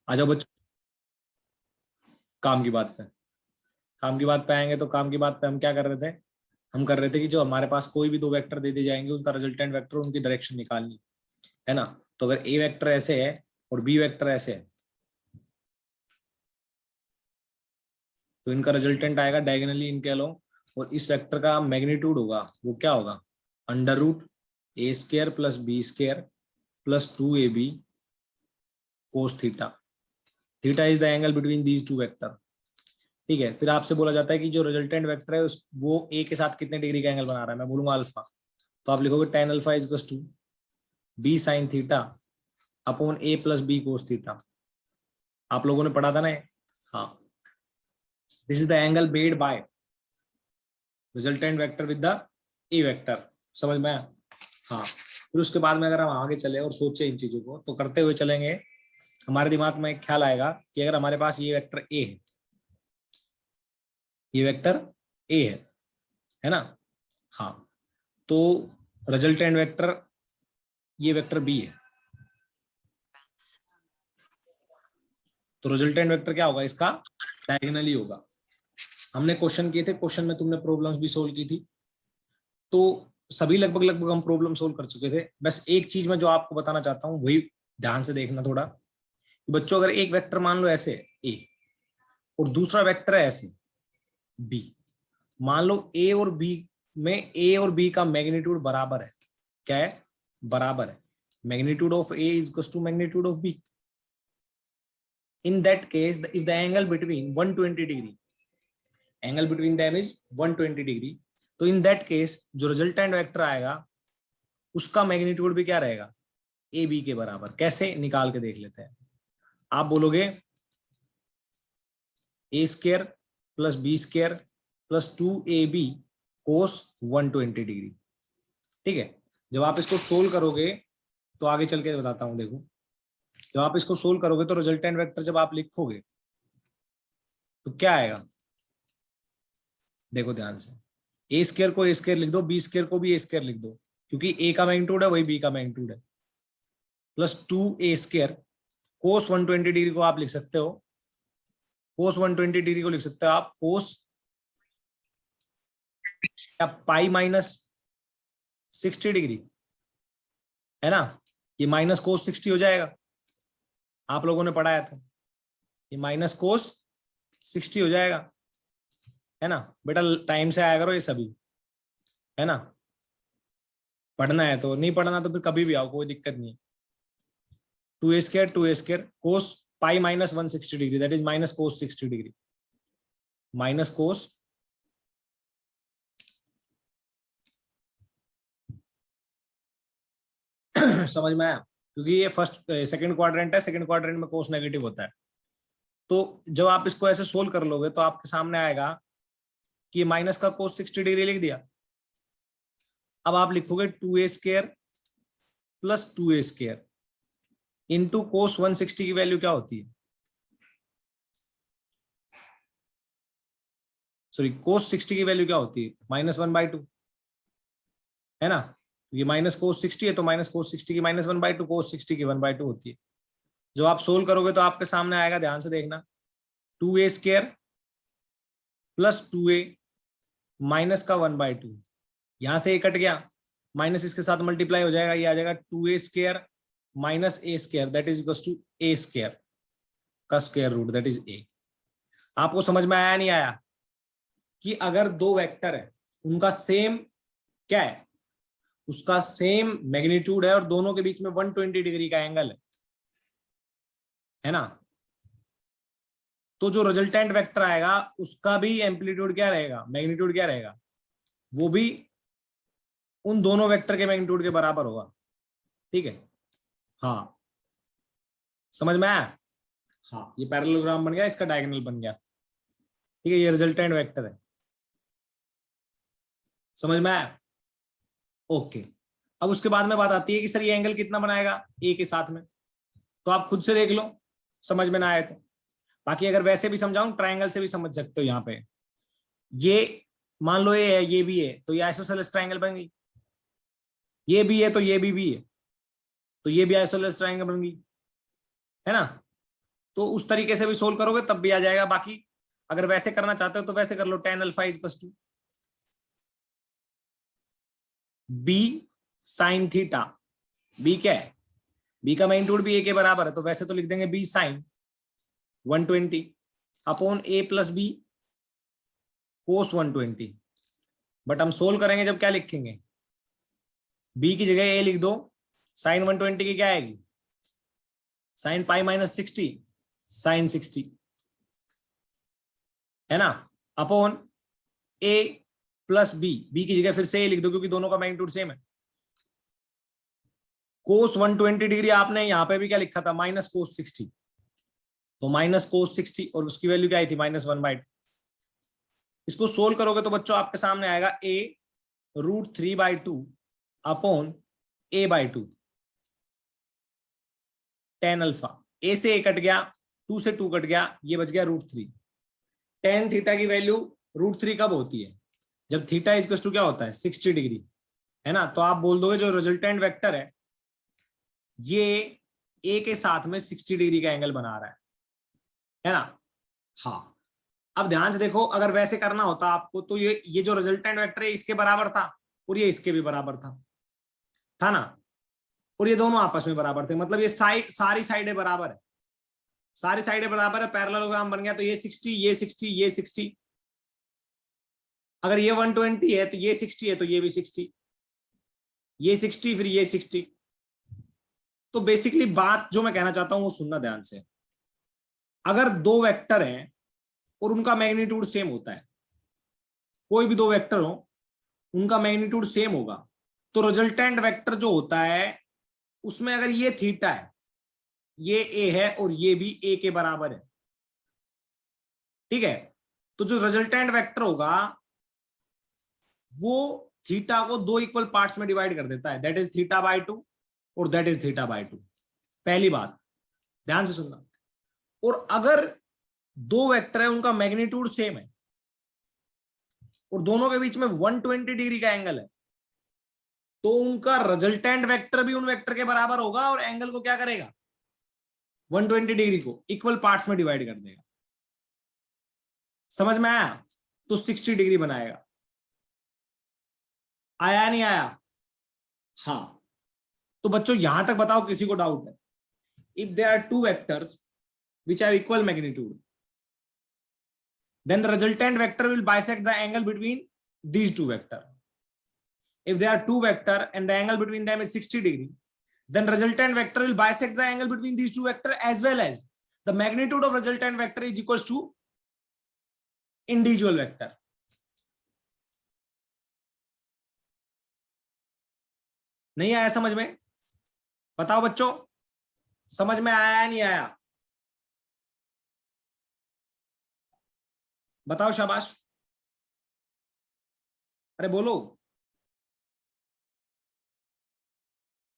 आ जाओ बच्चों, काम की बात पे। काम की बात पे आएंगे तो काम की बात पे हम क्या कर रहे थे? हम कर रहे थे कि जो हमारे पास कोई भी दो वेक्टर दे दिए जाएंगे उनका रिजल्टेंट वेक्टर उनकी डायरेक्शन निकालनी है ना। तो अगर ए वेक्टर ऐसे है और बी वेक्टर ऐसे है तो इनका रिजल्टेंट आएगा डायगोनली इनके अलोंग, और इस वेक्टर का मैग्नीट्यूड होगा वो क्या होगा? Under root A square plus B square plus 2ab cos theta. Theta is the angle between these two vector. ठीक है, फिर आपसे बोला जाता है कि जो रिजल्टेंट वेक्टर है उस वो ए के साथ कितने डिग्री का एंगल बना रहा है। मैं बोलूंगा अल्फा, तो आप लिखोगे tan alpha is to B sine theta upon A plus B cos theta. आप लोगों ने पढ़ा था ना ये? हाँ, this is the angle made by resultant vector with the A vector. समझ में आया? हाँ, फिर उसके बाद में अगर हम आगे चले और सोचे इन चीजों को तो करते हुए चलेंगे, हमारे दिमाग में एक ख्याल आएगा कि अगर हमारे पास ये वेक्टर ए है, ये वेक्टर ए है ना? हाँ, तो रिजल्टेंट वेक्टर ये वेक्टर बी है, तो रिजल्टेंट वेक्टर क्या होगा? इसका डायगोनली होगा। हमने क्वेश्चन किए थे, क्वेश्चन में तुमने प्रॉब्लम्स भी सोल्व की थी, तो सभी लगभग लगभग हम प्रॉब्लम सोल्व कर चुके थे। बस एक चीज मैं जो आपको बताना चाहता हूँ वही ध्यान से देखना थोड़ा। बच्चों, अगर एक वेक्टर मान लो ऐसे ए और दूसरा वेक्टर है ऐसे बी, मान लो ए और बी में ए और बी का मैग्नीट्यूड बराबर है। क्या है? बराबर है। Magnitude of A is equal to magnitude of B. in that case if the angle between 120 degree, angle between them is 120 degree, तो in that case जो रिजल्टेंट वेक्टर आएगा उसका मैग्नीट्यूड भी क्या रहेगा? ए बी के बराबर। कैसे? निकाल के देख लेते हैं। आप बोलोगे A square plus B square plus 2ab cos 120 degree. ठीक है, जब आप इसको सोल्व करोगे तो आगे चल के बताता हूं। देखो, जब आप इसको सोल्व करोगे तो रिजल्टेंट वेक्टर जब आप लिखोगे तो क्या आएगा? देखो ध्यान से, ए स्क्वायर को ए स्क्वायर लिख दो, बी स्क्वायर को भी ए स्क्वायर लिख दो, क्योंकि ए का मैग्नीट्यूड है वही बी का मैग्नीट्यूड है, प्लस 2a स्क्वायर कोस 120 डिग्री को आप लिख सकते हो, कोस 120 डिग्री को लिख सकते हो आप कोस या पाई माइनस 60 डिग्री, है ना? ये माइनस कोस 60 हो जाएगा, आप लोगों ने पढ़ाया था, ये माइनस कोस 60 हो जाएगा, है ना? बेटा टाइम से आया करो ये सभी, है ना? पढ़ना है तो, नहीं पढ़ना तो फिर कभी भी आओ, कोई दिक्कत नहीं। 2a square cos pi minus 160 degree, that is minus cos 60 degree, minus cos समझ में आया? क्योंकि ये फर्स्ट सेकंड क्वाड्रेंट है, सेकंड क्वाड्रेंट में कोस नेगेटिव होता है। तो जब आप इसको ऐसे सोल्व कर लोगे तो आपके सामने आएगा कि माइनस का कोस 60 डिग्री लिख दिया। अब आप लिखोगे 2a square plus 2a square into cos 160 की वैल्यू क्या होती है? सॉरी, कोस 60 की वैल्यू क्या होती है? -1/2, है ना? ये माइनस कोस 60 है तो माइनस कोस 60 की -1/2, कोस 60 की 1/2 होती है। जब आप सोल्व करोगे तो आपके सामने आएगा, ध्यान से देखना, 2a square plus 2a minus का 1/2, यहां से ए कट गया, माइनस इसके साथ मल्टीप्लाई हो जाएगा, ये आ जाएगा 2a square minus a square that is equal to a square का square root that is a। आपको समझ में आया नहीं आया कि अगर दो वेक्टर है उनका सेम क्या है? उसका सेम मैग्नीट्यूड है और दोनों के बीच में 120 डिग्री का एंगल है ना? तो जो रिजल्टेंट वेक्टर आएगा उसका भी एम्पलीट्यूड क्या रहेगा, मैग्नीट्यूड क्या रहेगा? वो भी उन दोनों वेक्टर के मैग्नीट्यूड के बराबर होगा। ठीक है, हाँ, समझ में आया? हाँ, ये पैरेललोग्राम बन गया, इसका डायगोनल बन गया। ठीक है, ये रिजल्टेंट वेक्टर है, समझ में आया? ओके। अब उसके बाद में बात आती है कि सर ये एंगल कितना बनाएगा ए के साथ में, तो आप खुद से देख लो, समझ में ना आए तो। बाकी अगर वैसे भी समझाऊं, ट्रायंगल से भी समझ सकते हो। यहाँ पे ये मान लो ये है, ये भी है, तो ये आइसोसेलेस ट्रायंगल बन गई। ये भी है तो ये भी है, तो ये भी आइसोसेलेस ट्रायंगल बन गई, है ना? तो उस तरीके से भी सोल्व करोगे तब भी आ जाएगा। बाकी अगर वैसे करना चाहते हो तो वैसे कर लो, tan alpha is equal to B sine theta. B क्या है, बी का मैग्नीट्यूड भी ए के बराबर है, तो वैसे तो लिख देंगे B sine 120 upon A plus B cos 120। But हम सोल्व करेंगे जब क्या लिखेंगे, बी की जगह ए लिख दो, साइन 120 की क्या आएगी, साइन पाई माइनस 60 साइन 60, है ना, upon A plus B, B की जगह फिर से ए लिख दो क्योंकि दोनों का मैग्नीट्यूड सेम है। कोस 120 डिग्री आपने यहां पे भी क्या लिखा था, माइनस कोस 60, तो माइनस कोस 60 और उसकी वैल्यू क्या आई थी, -1/2। इसको सोल्व करोगे तो बच्चों आपके सामने आएगा a √3/2 upon a/2 tan alpha. a से a कट गया, 2 से 2 कट गया, ये बच गया √3। tan थीटा की वैल्यू √3 कब होती है, जब थीटा इक्वल टू क्या होता है 60 डिग्री, है ना। तो आप बोल दोगे जो रिजल्टेंट वेक्टर है ये a के साथ में 60 डिग्री का एंगल बना रहा है ना। हाँ, अब ध्यान से देखो, अगर वैसे करना होता आपको तो ये जो रिजल्टेंट वेक्टर है इसके बराबर था और ये इसके भी बराबर था ना, और ये दोनों आपस में बराबर थे, मतलब ये सारी साइडें बराबर है, सारी साइडें बराबर है, पैरेललोग्राम बन गया। तो ये 60 ये 60 ये 60, अगर ये 120 है तो ये 60 है तो ये भी 60, ये 60 फिर ये 60। तो बेसिकली बात जो मैं कहना चाहता हूं वो सुनना ध्यान से, अगर दो वेक्टर हैं और उनका मैग्नीट्यूड सेम होता है, कोई भी दो वेक्टर हो उनका मैग्नीट्यूड सेम होगा, तो रिजल्टेंट वेक्टर जो होता है उसमें अगर ये थीटा है, ये ए है और ये भी ए के बराबर है, ठीक है, तो जो रिजल्टेंट वेक्टर होगा वो थीटा को दो इक्वल पार्ट्स में डिवाइड कर देता है, दैट इज θ/2 और दैट इज θ/2। पहली बात ध्यान से सुनना। और अगर दो वेक्टर है उनका मैग्नीट्यूड सेम है और दोनों के बीच में 120 डिग्री का एंगल है, तो उनका रिजल्टेंट वेक्टर भी उन वेक्टर के बराबर होगा और एंगल को क्या करेगा, 120 डिग्री को इक्वल पार्ट्स में डिवाइड कर देगा। समझ में आया, तो 60 डिग्री बनाएगा। आया नहीं आया, हाँ। तो बच्चों यहां तक बताओ किसी को डाउट है, if there are two vectors which have equal magnitude, then the resultant vector will bisect the angle between these two vectors. If there are two vectors and the angle between them is 60 degree, then resultant vector will bisect the angle between these two vectors, as well as the magnitude of resultant vector is equals to individual vector. नहीं आया समझ में, बताओ बच्चों, समझ में आया या नहीं आया, बताओ शाबाश, अरे बोलो,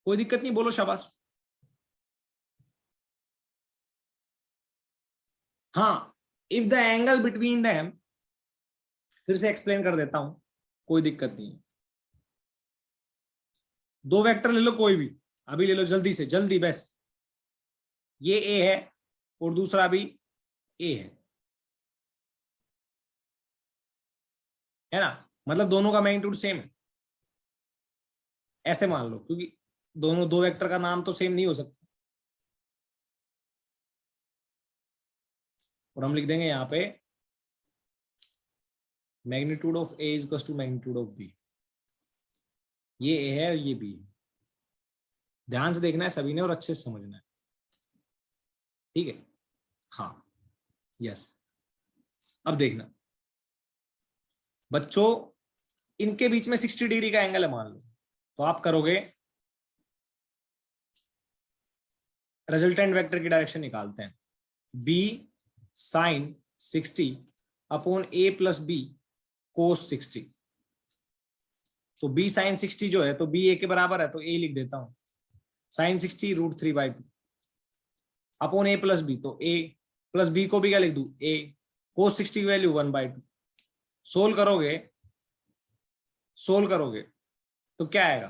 कोई दिक्कत नहीं, बोलो शाबाश। हाँ, if the angle between them, फिर से एक्सप्लेन कर देता हूं, कोई दिक्कत नहीं है। दो वेक्टर ले लो कोई भी, अभी ले लो जल्दी से जल्दी, बस ये ए है और दूसरा भी ए है ना, मतलब दोनों का मैग्नीट्यूड सेम है, ऐसे मान लो, क्योंकि दोनों दो वेक्टर का नाम तो सेम नहीं हो सकता, और हम लिख देंगे यहां पे magnitude of A is equal to magnitude of B. ये ए है और ये बी है, ध्यान से देखना है सभी ने और अच्छे से समझना है, ठीक है, हाँ यस। अब देखना बच्चों, इनके बीच में 60 डिग्री का एंगल है मान लो, तो आप करोगे रिजल्टेंट वेक्टर की डायरेक्शन निकालते हैं, B sign 60 upon A plus B कोस 60। तो b साइन 60 जो है तो b a के बराबर है, तो a लिख देता हूं, sine 60 √3/2 upon a plus B, तो a प्लस बी को भी क्या लिख दूं, a कोस 60 की वैल्यू 1/2। सोल्व करोगे तो क्या आएगा,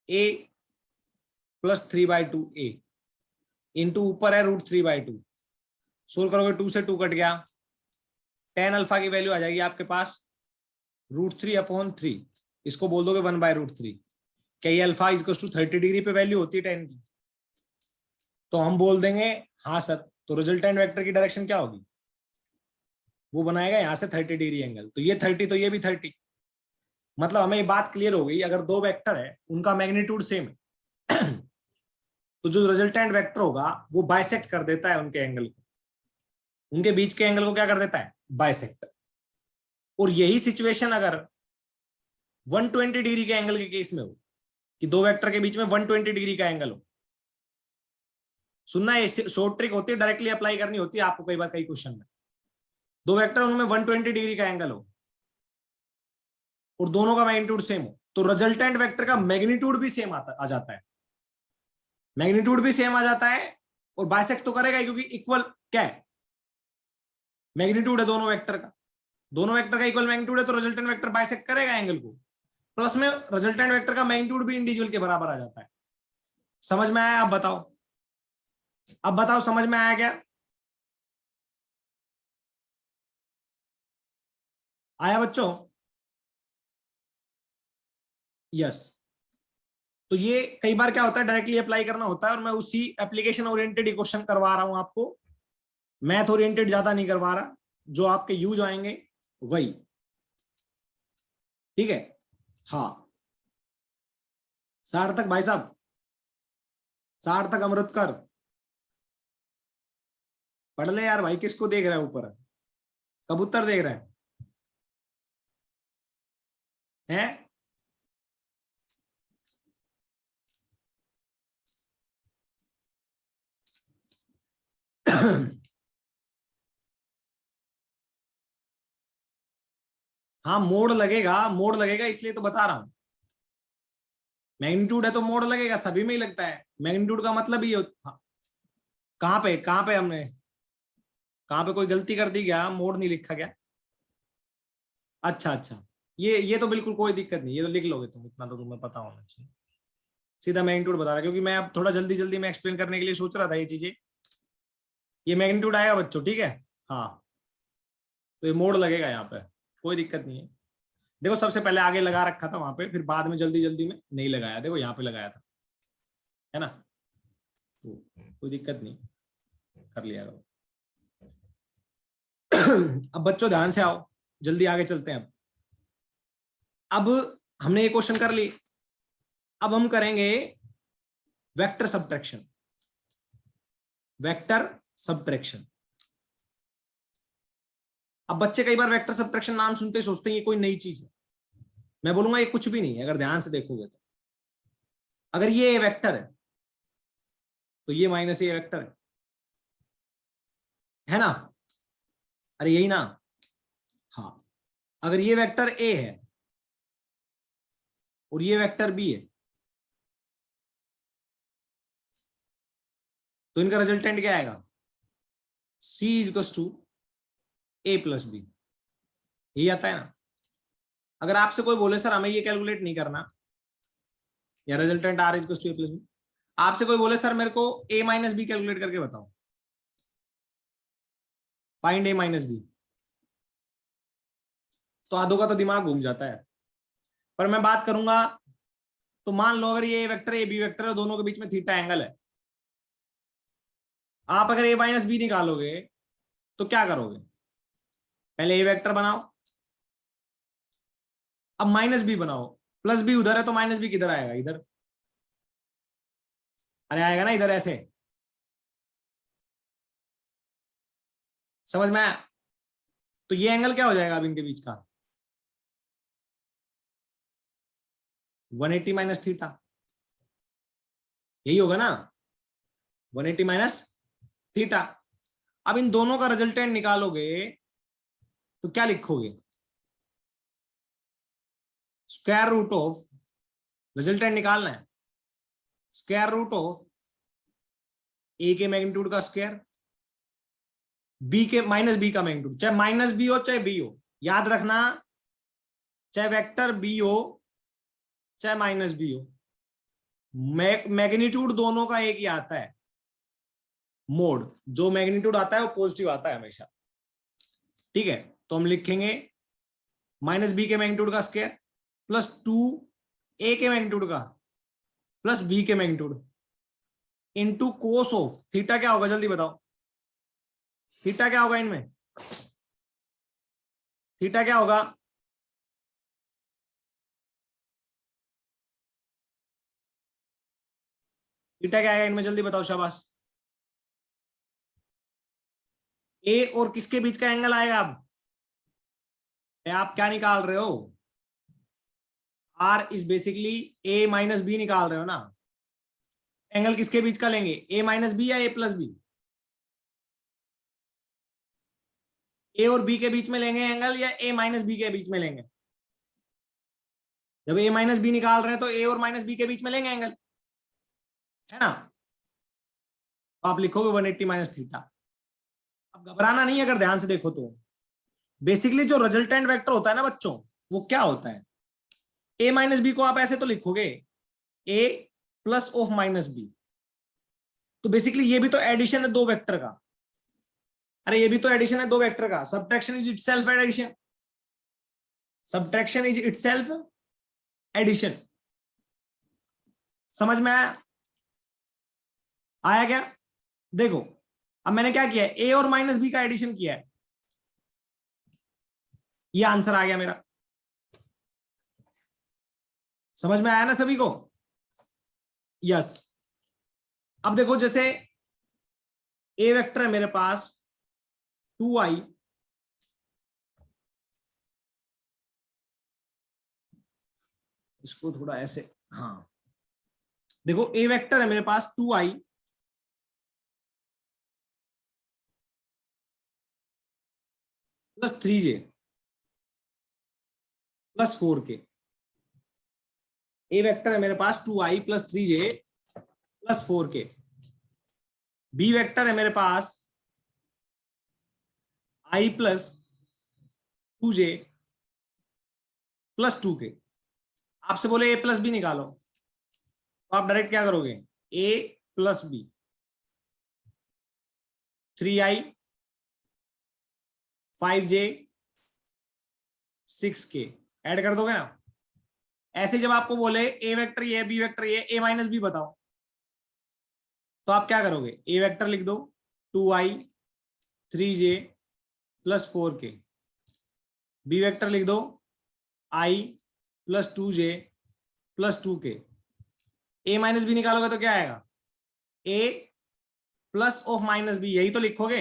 a प्लस 3/2 a इंटू ऊपर है √3/2, सोल्व करोगे 2 से 2 कट गया, tan अल्फा की वैल्यू आ जाएगी आपके पास √3/3, इसको बोल दोगे 1/√3। क्या ये अल्फा इक्वल टू 30 डिग्री पे वैल्यू होती है tan की? तो हम बोल देंगे हाँ सर। तो रिजल्टेंट वेक्टर की डायरेक्शन क्या होगी? वो बनाएगा यहां से 30 डिग्री एंगल, तो ये 30 तो ये भी 30। मतलब हमें ये बात क्लियर हो गई, अगर दो वेक्टर है उनका मैग्नीट्यूड सेम है तो जो रिजल्टेंट वेक्टर होगा वो बाइसेक्ट कर देता है उनके एंगल को, उनके बीच के एंगल को क्या कर देता है? बाइसेक्ट। और यही सिचुएशन अगर 120 डिग्री के एंगल के केस में हो, कि दो वेक्टर के बीच में 120 डिग्री का एंगल हो। सुनना, ये शॉर्ट ट्रिक होती है, डायरेक्टली अप्लाई करनी होती है आपको कई बार कई क्वेश्चन में। दो वेक्टर उनमें 120 डिग्री का एंगल हो और दोनों का मैग्नीट्यूड सेम हो, तो रिजल्टेंट वेक्टर का मैग्नीट्यूड भी सेम आ जाता है। मैग्नीट्यूड भी सेम आ जाता है और बाइसेक्ट तो करेगा क्योंकि इक्वल क्या है? मैग्नीट्यूड है दोनों वेक्टर का। दोनों वेक्टर का इक्वल मैग्नीट्यूड है तो रिजल्टेंट वेक्टर बाइसेक्ट करेगा एंगल को। प्लस में रिजल्टेंट वेक्टर का मैग्नीट्यूड भी इंडिविजुअल के बराबर आ जाता है। समझ में आया? आप बताओ, अब बताओ समझ में आया क्या? आया बच्चों? यस। तो ये कई बार क्या होता है, डायरेक्टली अप्लाई करना होता है और मैं उसी एप्लीकेशन ओरिएंटेड क्वेश्चन करवा रहा हूं आपको, मैथ ओरिएंटेड ज्यादा नहीं करवा रहा, जो आपके यूज आएंगे वही। ठीक है? हाँ, सार्थक भाई साहब, सार्थक अमृतकर, पढ़ ले यार भाई। किसको देख रहा है ऊपर? कबूतर देख रहे हैं? हाँ, मोड़ लगेगा, मोड़ लगेगा, इसलिए तो बता रहा हूं। मैग्नीट्यूड है तो मोड़ लगेगा, सभी में ही लगता है। मैग्नीट्यूड का मतलब ही हाँ। कहां पे हमने, कहां पे कोई गलती कर दी क्या? मोड़ नहीं लिखा क्या? अच्छा अच्छा, ये तो बिल्कुल कोई दिक्कत नहीं, ये तो लिख लोगे तुम, इतना तो तुम्हें पता होना चाहिए। सीधा मैग्नीट्यूड बता रहा, क्योंकि मैं अब थोड़ा जल्दी जल्दी में एक्सप्लेन करने के लिए सोच रहा था ये चीजें। ये मैग्नीट्यूड आएगा बच्चों, ठीक है? हाँ, तो ये मोड़ लगेगा यहाँ पे, कोई दिक्कत नहीं है। देखो सबसे पहले आगे लगा रखा था वहां पे, फिर बाद में जल्दी जल्दी में नहीं लगाया, देखो यहाँ पे लगाया था, है ना? तो कोई दिक्कत नहीं, कर लिया करो। अब बच्चों ध्यान से आओ, जल्दी आगे चलते हैं। अब हमने ये क्वेश्चन कर ली, अब हम करेंगे वेक्टर सबट्रैक्शन। Vector subtraction. अब बच्चे कई बार वेक्टर सबट्रैक्शन नाम सुनते ही सोचते हैं ये कोई नई चीज है। मैं बोलूंगा ये कुछ भी नहीं है, अगर ध्यान से देखोगे तो। अगर ये वेक्टर है तो ये माइनस ये वेक्टर है ना? अरे यही ना? हाँ, अगर ये वेक्टर ए है और ये वेक्टर बी है तो इनका रिजल्टेंट क्या आएगा? C is to A plus B, यही आता है ना? अगर आपसे कोई बोले सर हमें ये कैलकुलेट नहीं करना, या resultant R is to A plus B, आपसे कोई बोले सर मेरे को A माइनस बी कैलकुलेट करके बताओ, फाइंड A माइनस बी, तो आधों का तो दिमाग घूम जाता है। पर मैं बात करूंगा तो मान लो अगर ये वेक्टर ए बी वेक्टर है, दोनों के बीच में थीटा एंगल है, आप अगर A माइनस बी निकालोगे तो क्या करोगे? पहले ए वेक्टर बनाओ, अब माइनस बी बनाओ। प्लस बी उधर है तो माइनस बी किधर आएगा? इधर। अरे आएगा ना इधर, ऐसे। समझ में आया? तो ये एंगल क्या हो जाएगा अब इनके बीच का? 180 माइनस थीटा, यही होगा ना? 180 माइनस थीटा। अब इन दोनों का रिजल्टेंट निकालोगे तो क्या लिखोगे? स्क्वायर रूट ऑफ, रिजल्टेंट निकालना है, स्क्वायर रूट ऑफ ए के मैग्नीट्यूड का स्क्वायर, बी के माइनस बी का मैग्नीट्यूड, चाहे माइनस बी हो चाहे बी हो, याद रखना, चाहे वेक्टर बी हो चाहे माइनस बी हो, मैग्नीट्यूड दोनों का एक ही आता है। मोड, जो मैग्नीट्यूड आता है वो पॉजिटिव आता है हमेशा, ठीक है। तो हम लिखेंगे माइनस बी के मैग्नीट्यूड का स्क्वायर प्लस 2a के मैग्नीट्यूड का प्लस b के magnitude into cos of theta. क्या होगा जल्दी बताओ, थीटा क्या होगा इनमें, थीटा क्या होगा, थीटा क्या आएगा इनमें, जल्दी बताओ, शाबाश। ए और किसके बीच का एंगल आएगा, अब आप क्या निकाल रहे हो, R is basically A minus B निकाल रहे हो ना। एंगल किसके बीच का लेंगे, ए माइनस बी या ए प्लस बी, ए और बी के बीच में लेंगे एंगल या ए माइनस बी के बीच में लेंगे। जब ए माइनस बी निकाल रहे हैं तो ए और माइनस बी के बीच में लेंगे एंगल, है ना। तो आप लिखोगे 180 माइनस थीटा। अब घबराना नहीं, अगर ध्यान से देखो तो बेसिकली जो रिजल्टेंट वेक्टर होता है ना बच्चों, वो क्या होता है, ए माइनस बी को आप ऐसे तो लिखोगे ए प्लस ऑफ माइनस बी, तो बेसिकली ये भी तो एडिशन है दो वेक्टर का। अरे ये भी तो एडिशन है दो वेक्टर का, subtraction is itself addition, subtraction is itself addition. समझ में आया, आया क्या, देखो अब मैंने क्या किया है, ए और माइनस बी का एडिशन किया है, ये आंसर आ गया मेरा। समझ में आया ना सभी को, यस। अब देखो जैसे ए वेक्टर है मेरे पास 2i, इसको थोड़ा ऐसे, हाँ देखो ए वेक्टर है मेरे पास 2i plus 3j plus 4k। A vector है मेरे पास 2i plus 3j plus 4k। B vector है मेरे पास i plus 2j plus 2k। आपसे बोले ए प्लस बी निकालो, तो आप डायरेक्ट क्या करोगे, ए plus B 3i 5j 6k add कर दोगे ना। ऐसे जब आपको बोले ए वेक्टर ये बी वेक्टर ये ए माइनस बी बताओ, तो आप क्या करोगे, ए वेक्टर लिख दो 2i 3j plus 4k, B vector लिख दो i plus 2j plus 2k। A minus B निकालोगे तो क्या आएगा, A plus of minus B, यही तो लिखोगे।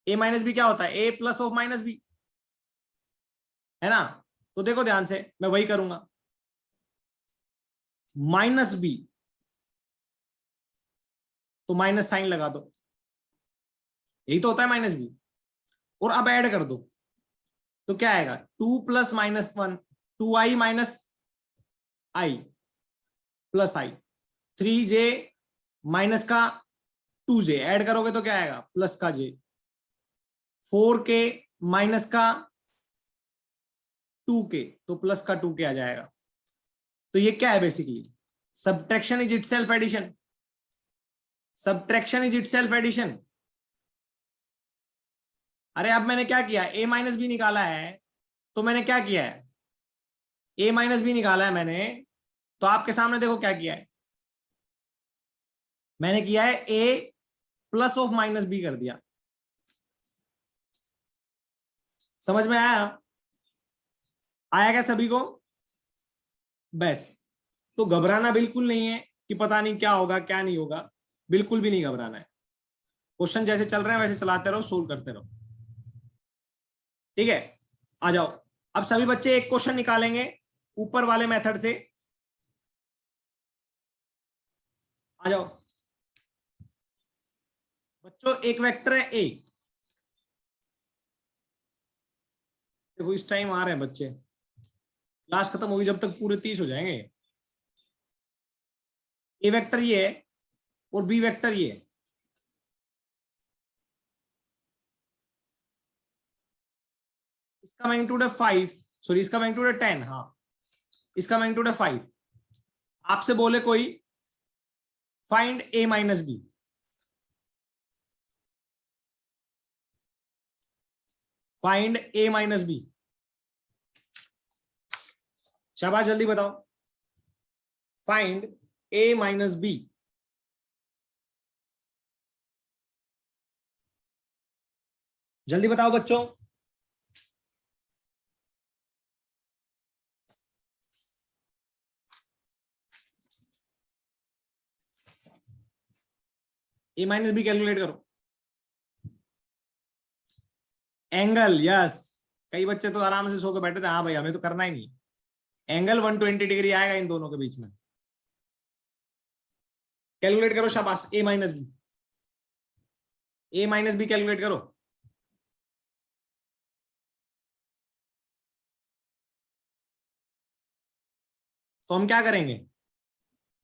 ए माइनस बी क्या होता है, A plus of minus B, है ना। तो देखो ध्यान से, मैं वही करूंगा, माइनस बी तो माइनस साइन लगा दो, यही तो होता है माइनस बी, और अब ऐड कर दो तो क्या आएगा, 2 प्लस माइनस 1 2i माइनस आई प्लस आई 3j माइनस का 2j ऐड करोगे तो क्या आएगा, प्लस का j 4k माइनस का 2k तो प्लस का 2k आ जाएगा। तो ये क्या है basically, subtraction is itself addition, subtraction is itself addition. अरे अब मैंने क्या किया, a माइनस बी निकाला है, तो मैंने क्या किया है, a माइनस बी निकाला है मैंने, तो आपके सामने देखो क्या किया है, मैंने किया है a plus of minus B कर दिया। समझ में आया, आया क्या सभी को, बस। तो घबराना बिल्कुल नहीं है कि पता नहीं क्या होगा क्या नहीं होगा, बिल्कुल भी नहीं घबराना है। क्वेश्चन जैसे चल रहे हैं वैसे चलाते रहो, सोल्व करते रहो, ठीक है। आ जाओ, अब सभी बच्चे एक क्वेश्चन निकालेंगे ऊपर वाले मेथड से, आ जाओ बच्चों। एक वेक्टर है ए, देखो इस टाइम आ रहे हैं बच्चे, क्लास खत्म होगी जब तक पूरे 30 हो जाएंगे। ए वेक्टर ये है और बी वेक्टर ये है, इसका मैग्नीट्यूड है 5, सॉरी इसका मैग्नीट्यूड है 10, हाँ इसका मैग्नीट्यूड है 5। आपसे बोले कोई फाइंड ए माइनस बी, फाइंड ए माइनस बी। शाबाश, जल्दी बताओ। फाइंड ए माइनस बी। जल्दी बताओ बच्चों। ए माइनस बी कैलकुलेट करो। Angle, yes. कई बच्चे तो आराम से सो के बैठे थे, हाँ भाई हमें तो करना ही नहीं। एंगल 120 डिग्री आएगा इन दोनों के बीच में। कैलकुलेट करो, शाबाश। ए माइनस बी, ए माइनस बी कैलकुलेट करो। तो हम क्या करेंगे,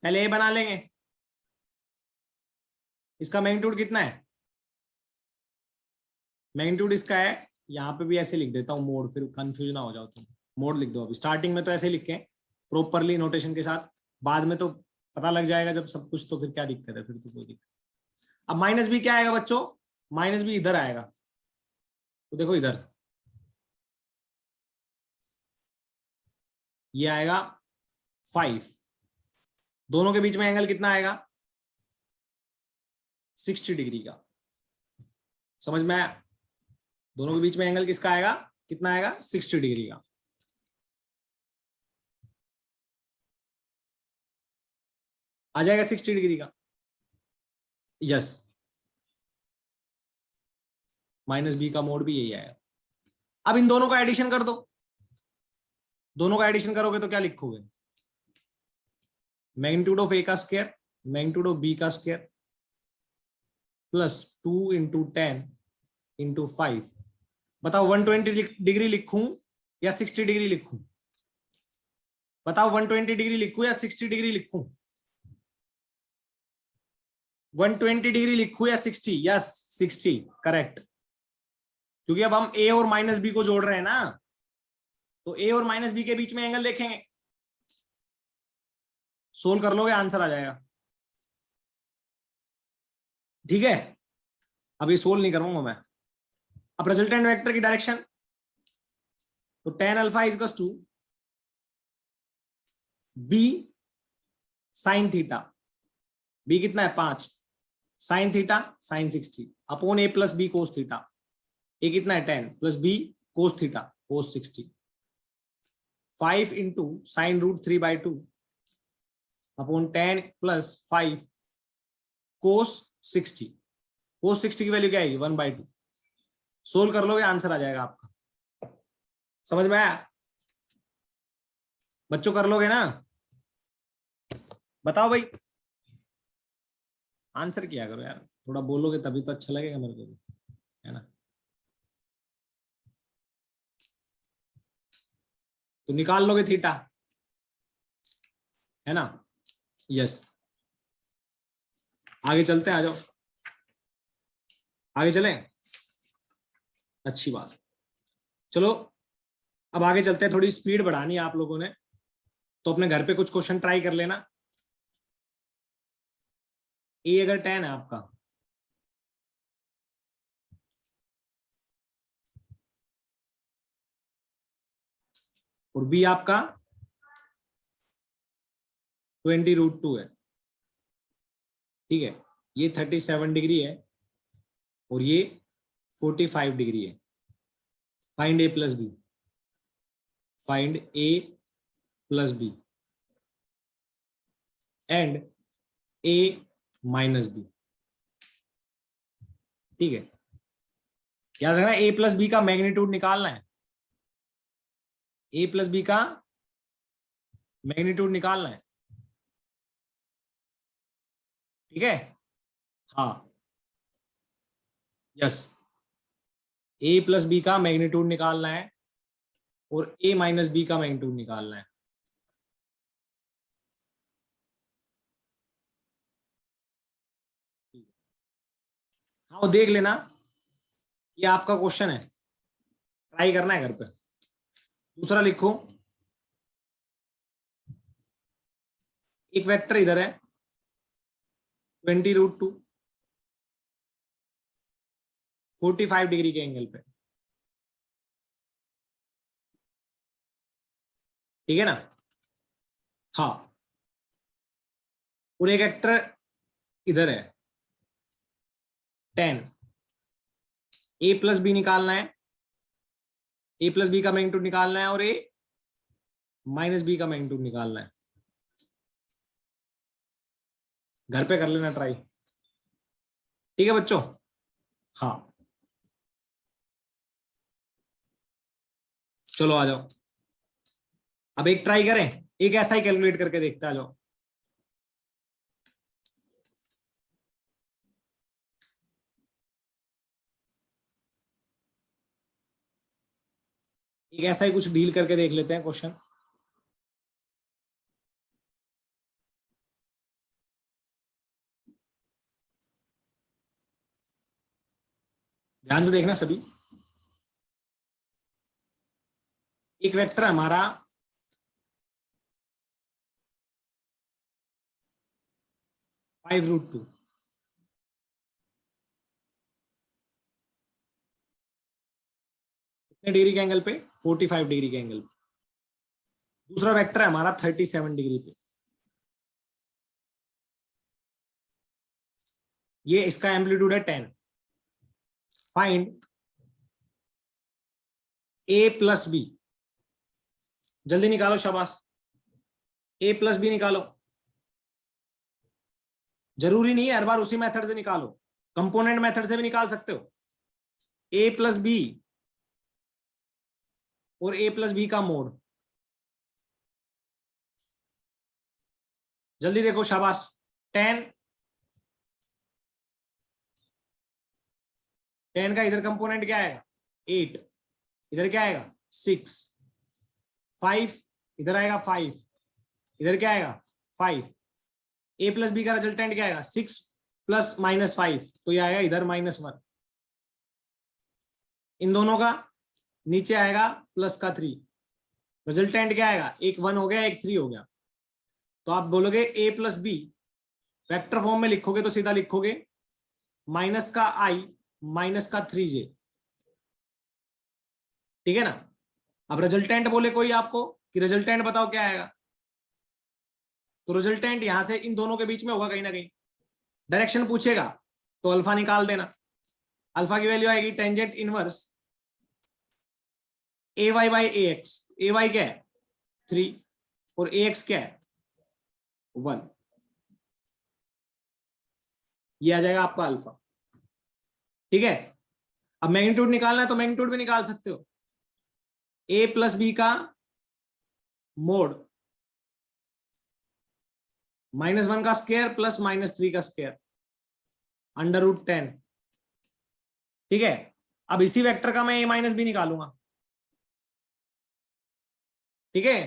पहले ए बना लेंगे। इसका मैग्नीट्यूड कितना है? मैग्नीट्यूड इसका है, यहां पे भी ऐसे लिख देता हूं मोड, फिर कंफ्यूज ना हो जाओ तुम। मोड लिख दो अभी, स्टार्टिंग में तो ऐसे लिखे प्रॉपरली नोटेशन के साथ, बाद में तो पता लग जाएगा जब सब कुछ, तो फिर क्या दिक्कत है, फिर तो कोई दिक्कत। अब माइनस बी क्या आएगा बच्चों? माइनस बी इधर आएगा, तो देखो इधर ये आएगा 5। दोनों के बीच में एंगल कितना आएगा? 60 डिग्री का। समझ में आया? दोनों के बीच में एंगल किसका आएगा, कितना आएगा? 60 डिग्री का। आ जाएगा 60 डिग्री का, यस। माइनस बी का मोड भी यही आएगा। अब इन दोनों का एडिशन कर दो। दोनों का एडिशन करोगे तो क्या लिखोगे? मैग्नीट्यूड ऑफ ए का स्क्वायर, मैग्नीट्यूड ऑफ बी का स्क्वायर, प्लस 2 इंटू 10 इंटू 5। बताओ 120 डिग्री लिखूं या 60 डिग्री लिखूं? बताओ 120 डिग्री लिखूं या 60 डिग्री लिखूं? 120 डिग्री लिखूं या 60? Yes 60, correct. क्योंकि अब हम ए और माइनस बी को जोड़ रहे हैं ना, तो ए और माइनस बी के बीच में एंगल देखेंगे। सोल्व कर लोगे, आंसर आ जाएगा। ठीक है, अभी सोल्व नहीं करूंगा मैं। अब रिजल्टेंट वेक्टर की डायरेक्शन, तो tan alpha is to B sine theta. B कितना है? 5। Sine theta sine 60 upon A plus B cos theta. A कितना है? 10 plus B cos theta cos 60। 5 into sine root 3/2 upon 10 plus 5 cos 60। Cos 60 की value क्या आएगी? 1/2। Solve कर लोगे, answer आ जाएगा आपका। समझ में आया बच्चों? कर लोगे ना? बताओ भाई, आंसर किया करो यार, थोड़ा बोलोगे तभी तो अच्छा लगेगा मेरे को भी, है ना? तो निकाल लोगे थीटा, है ना? यस। आगे चलते हैं, आ जाओ आगे चलें। अच्छी बात, चलो अब आगे चलते हैं। थोड़ी स्पीड बढ़ानी है आप लोगों ने, तो अपने घर पे कुछ क्वेश्चन ट्राई कर लेना। ए अगर 10 है आपका, और बी आपका 20√2 है, ठीक है, ये 37 डिग्री है और ये 45 डिग्री है। Find A plus B, find A plus B and A minus B. ठीक है, याद रखना ए प्लस बी का मैग्नीट्यूड निकालना है। ए प्लस बी का मैग्नीट्यूड निकालना है, ठीक है? हाँ, यस। ए प्लस बी का मैग्नीट्यूड निकालना है और ए माइनस बी का मैग्नीट्यूड निकालना है। हाँ, वो देख लेना, ये आपका क्वेश्चन है, ट्राई करना है घर पे। दूसरा लिखो, एक वेक्टर इधर है 20√2 45 डिग्री के एंगल पे, ठीक है ना। हाँ, और एक वेक्टर इधर है 10, a प्लस बी निकालना है, a प्लस बी का मैग्नीट्यूड निकालना है और a माइनस बी का मैग्नीट्यूड निकालना है। घर पे कर लेना ट्राई, ठीक है बच्चों। हाँ चलो आ जाओ, अब एक ट्राई करें, एक ऐसा ही कैलकुलेट करके देखते, आ जाओ। एक ऐसा ही कुछ डील करके देख लेते हैं क्वेश्चन। ध्यान से देखना सभी। एक वेक्टर हमारा 5√2, कितने डिग्री के एंगल पे? 45 डिग्री के एंगल पे। दूसरा वेक्टर है हमारा 37 डिग्री पे। ये इसका एम्पलीट्यूड है 10। फाइंड a प्लस बी, जल्दी निकालो शाबाश, a प्लस बी निकालो। जरूरी नहीं है हर बार उसी मेथड से निकालो, कंपोनेंट मेथड से भी निकाल सकते हो। a प्लस बी और a प्लस बी का मोड, जल्दी देखो शाबाश। 10 का इधर कंपोनेंट क्या आएगा? 8, इधर क्या आएगा? 6, 5 इधर आएगा, 5 इधर क्या आएगा? 5। a प्लस बी का रिजल्टेंट क्या आएगा? 6 प्लस माइनस 5, तो ये आएगा इधर -1। इन दोनों का नीचे आएगा प्लस का 3, रिजल्टेंट क्या आएगा? एक 1 हो गया, एक 3 हो गया। तो आप बोलोगे a plus B, vector form में लिखोगे तो सीधा लिखोगे माइनस का i माइनस का 3j, ठीक है ना। अब रिजल्टेंट बोले कोई आपको कि रिजल्टेंट बताओ क्या आएगा, तो रिजल्टेंट यहां से इन दोनों के बीच में होगा कहीं ना कहीं। डायरेक्शन पूछेगा तो अल्फा निकाल देना, अल्फा की वैल्यू आएगी tangent inverse A Y by A X. A Y क्या है? 3 और ए एक्स क्या है? 1। ये आ जाएगा आपका अल्फा, ठीक है। अब मैग्नीट्यूड निकालना है तो मैग्नीट्यूड भी निकाल सकते हो। a प्लस बी का मोड -1 का स्क्वायर प्लस -3 का स्क्वायर √10, ठीक है। अब इसी वेक्टर का मैं a माइनस बी निकालूंगा, ठीक है।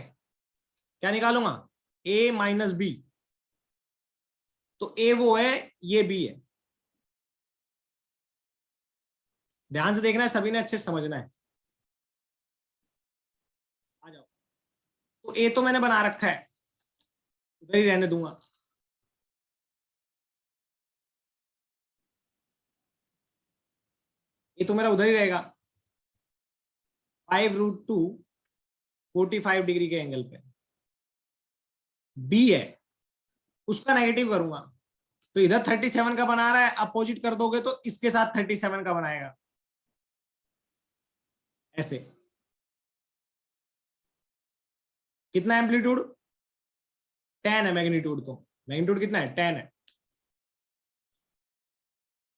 क्या निकालूंगा? a माइनस बी, तो a वो है, ये b है। ध्यान से देखना है, सभी ने अच्छे से समझना है। आ जाओ, तो a तो मैंने बना रखा है, उधर ही रहने दूंगा। ये तो मेरा उधर ही रहेगा 5√2 45 डिग्री के एंगल पे। बी है, उसका नेगेटिव करूंगा तो इधर 37 का बना रहा है, अपोजिट कर दोगे तो इसके साथ 37 का बनाएगा, ऐसे। कितना एम्पलीट्यूड? 10 है मैग्नीट्यूड, तो मैग्नीट्यूड कितना है? 10 है।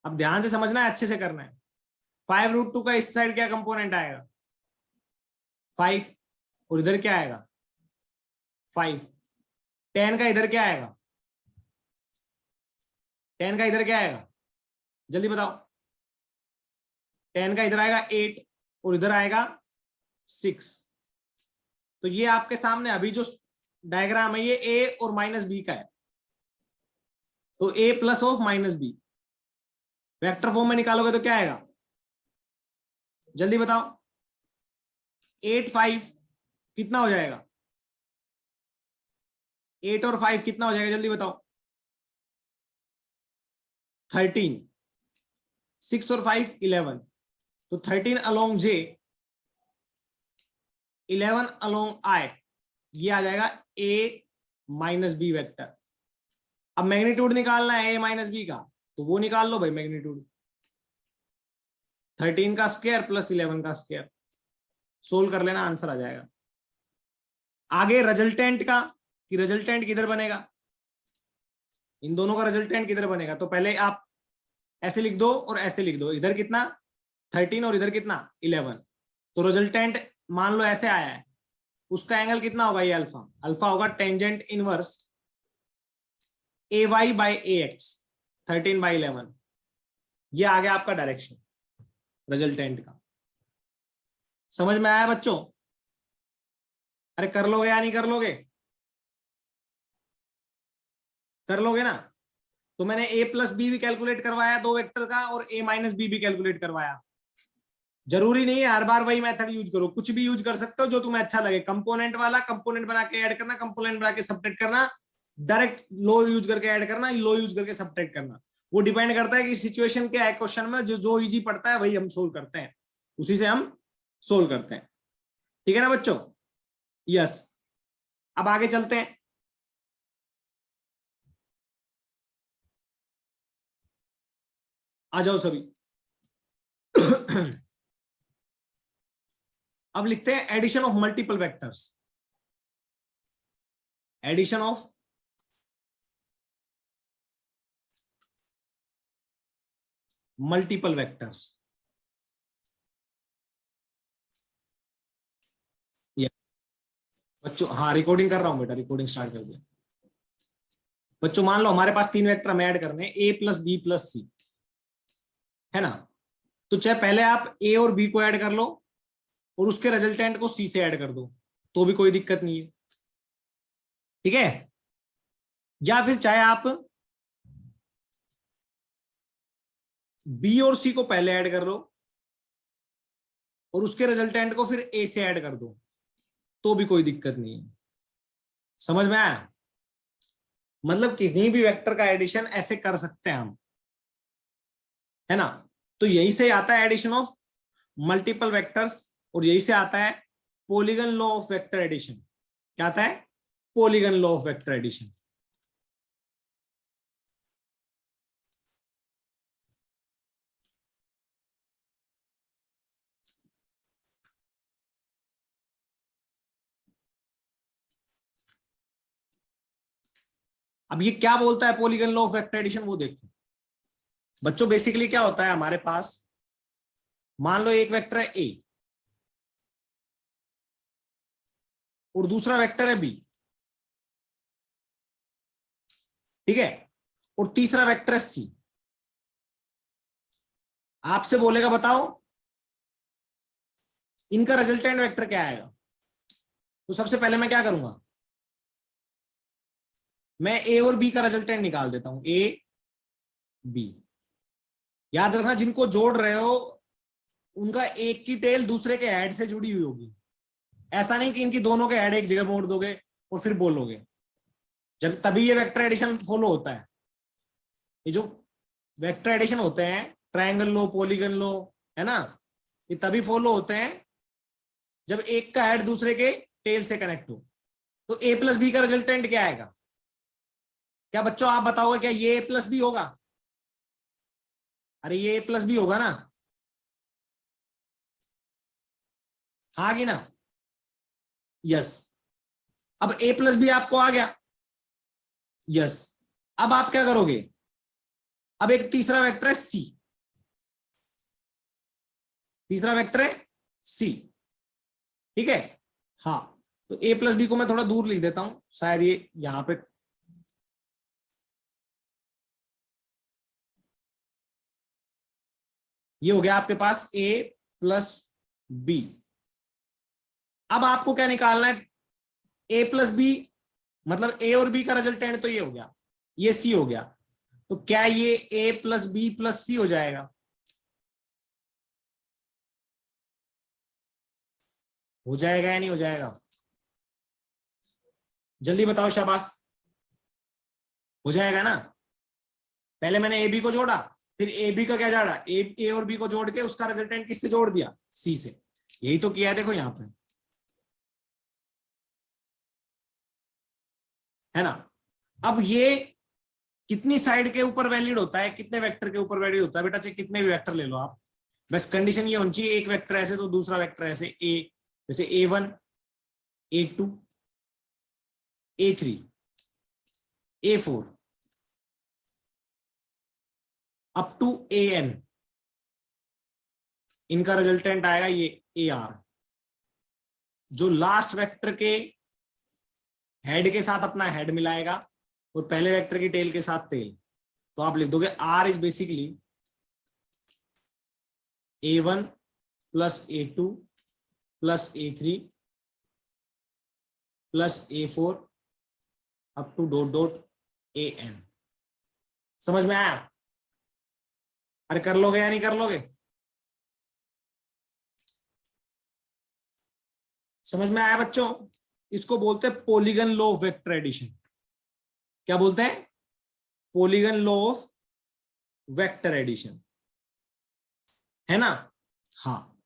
अब ध्यान से समझना है, अच्छे से करना है। 5√2 का इस साइड क्या कंपोनेंट आएगा? 5, और इधर क्या आएगा? 5। 10 का इधर क्या आएगा? 10 का इधर क्या आएगा? जल्दी बताओ। 10 का इधर आएगा 8 और इधर आएगा 6। तो ये आपके सामने अभी जो डायग्राम है ये a और -b का है, तो a plus of -b vector form में निकालोगे तो क्या आएगा? जल्दी बताओ। 8 5 कितना हो जाएगा? 8 और 5 कितना हो जाएगा? जल्दी बताओ। 13, 6 और 5 11, तो 13 अलोंग j, 11 अलोंग i, ये आ जाएगा ए माइनस बी वेक्टर। अब मैग्नीट्यूड निकालना है ए माइनस बी का, तो वो निकाल लो भाई मैग्नीट्यूड, 13 का स्क्वायर प्लस 11 का स्क्वायर, सोल्व कर लेना, आंसर आ जाएगा। आगे रिजल्टेंट का, कि रिजल्टेंट किधर बनेगा, इन दोनों का रिजल्टेंट किधर बनेगा, तो पहले आप ऐसे लिख दो और ऐसे लिख दो, इधर कितना 13 और इधर कितना 11, तो रिजल्टेंट मान लो ऐसे आया है, उसका एंगल कितना होगा, ये अल्फा, अल्फा होगा tangent inverse A Y by A X 13/11, ये आ गया आपका डायरेक्शन रिजल्टेंट का। समझ में आया बच्चों? अरे कर लोगे या नहीं कर लोगे? कर लोगे ना? तो मैंने a प्लस बी भी कैलकुलेट करवाया दो वेक्टर का, और a माइनस बी भी कैलकुलेट करवाया। जरूरी नहीं है हर बार वही मेथड यूज करो, कुछ भी यूज कर सकते हो जो तुम्हें अच्छा लगे। कंपोनेंट वाला कंपोनेंट बना के ऐड करना, कंपोनेंट बना के सबट्रैक्ट करना, डायरेक्ट लो यूज करके ऐड करना, लो यूज करके सबट्रैक्ट करना, वो डिपेंड करता है कि सिचुएशन क्या है क्वेश्चन में। जो इजी पड़ता है वही हम सोल्व करते हैं, उसी से हम सोल्व करते हैं। ठीक है ना बच्चों? यस, अब आगे चलते हैं। आ जाओ सभी। अब लिखते हैं addition of multiple vectors. Addition of multiple vectors. बच्चों हाँ, रिकॉर्डिंग कर रहा हूं बेटा, रिकॉर्डिंग स्टार्ट कर दिया। बच्चों मान लो हमारे पास 3 वेक्टर हम ऐड करने हैं, ए प्लस बी प्लस सी, है ना? तो चाहे पहले आप ए और बी को ऐड कर लो और उसके रिजल्टेंट को सी से ऐड कर दो, तो भी कोई दिक्कत नहीं है। ठीक है? या फिर चाहे आप बी और सी को पहले ऐड कर लो और उसके रिजल्टेंट को फिर ए से ऐड कर दो, तो भी कोई दिक्कत नहीं है। समझ में आया? मतलब किसी भी वेक्टर का एडिशन ऐसे कर सकते हैं हम, है ना? तो यही से आता है एडिशन ऑफ मल्टीपल वेक्टर्स, और यही से आता है polygon law of vector addition. क्या आता है? Polygon law of vector addition. अब ये क्या बोलता है polygon law of vector addition, वो देखो बच्चों। बेसिकली क्या होता है हमारे पास, मान लो एक वेक्टर है ए और दूसरा वेक्टर है बी, ठीक है, और तीसरा वेक्टर है सी। आपसे बोलेगा बताओ इनका रिजल्टेंट वेक्टर क्या आएगा, तो सबसे पहले मैं क्या करूंगा, मैं ए और बी का रिजल्टेंट निकाल देता हूं, ए बी। याद रखना जिनको जोड़ रहे हो उनका एक की टेल दूसरे के हेड से जुड़ी हुई होगी। ऐसा नहीं कि इनकी दोनों के हेड एक जगह मोड़ दोगे और फिर बोलोगे, जब तभी ये वेक्टर एडिशन फॉलो होता है। ये जो वेक्टर एडिशन होते हैं, ट्रायंगल लो, पॉलीगन लो, है ना, ये तभी फॉलो होते हैं जब एक का हेड दूसरे के टेल से कनेक्ट हो। तो ए प्लस बी का रिजल्टेंट क्या आएगा? क्या बच्चों आप बताओगे क्या ये ए प्लस बी होगा? अरे ये ए प्लस बी होगा ना, हाँ कि ना? यस। अब ए प्लस बी आपको आ गया, यस। अब आप क्या करोगे, अब एक तीसरा वेक्टर है सी, तीसरा वेक्टर है सी, ठीक है? हाँ, तो ए प्लस बी को मैं थोड़ा दूर लिख देता हूं, शायद ये यहां पे, ये हो गया आपके पास ए प्लस बी। अब आपको क्या निकालना है, ए प्लस बी मतलब ए और बी का रिजल्टेंट तो ये हो गया, ये सी हो गया, तो क्या ये ए प्लस बी प्लस सी हो जाएगा? हो जाएगा या नहीं हो जाएगा? जल्दी बताओ, शाबाश। हो जाएगा ना? पहले मैंने ए बी को जोड़ा, फिर ए बी का क्या जोड़ा, ए और बी को जोड़ के उसका रिजल्टेंट किससे जोड़ दिया, सी से। यही तो किया है देखो यहाँ पे। है ना। अब ये कितनी साइड के ऊपर वैलिड होता है, कितने वेक्टर के ऊपर वैलिड होता है बेटा, चाहे कितने भी वेक्टर ले लो आप, बस कंडीशन ये होनी चाहिए एक वेक्टर ऐसे तो दूसरा वेक्टर ऐसे, ए जैसे A1 A2 A3 A4 up to AN, इनका रिजल्टेंट आएगा ये AR, जो लास्ट वेक्टर के हेड के साथ अपना हेड मिलाएगा और पहले वेक्टर की टेल के साथ टेल। तो आप लिख दोगे R is basically A1 plus A2 plus A3 plus A4 up to dot dot AN। समझ में आया? अरे कर लोगे या नहीं कर लोगे? समझ में आया बच्चों? इसको बोलते हैं polygon law of vector addition. क्या बोलते हैं? Polygon law of vector addition, है ना। हाँ,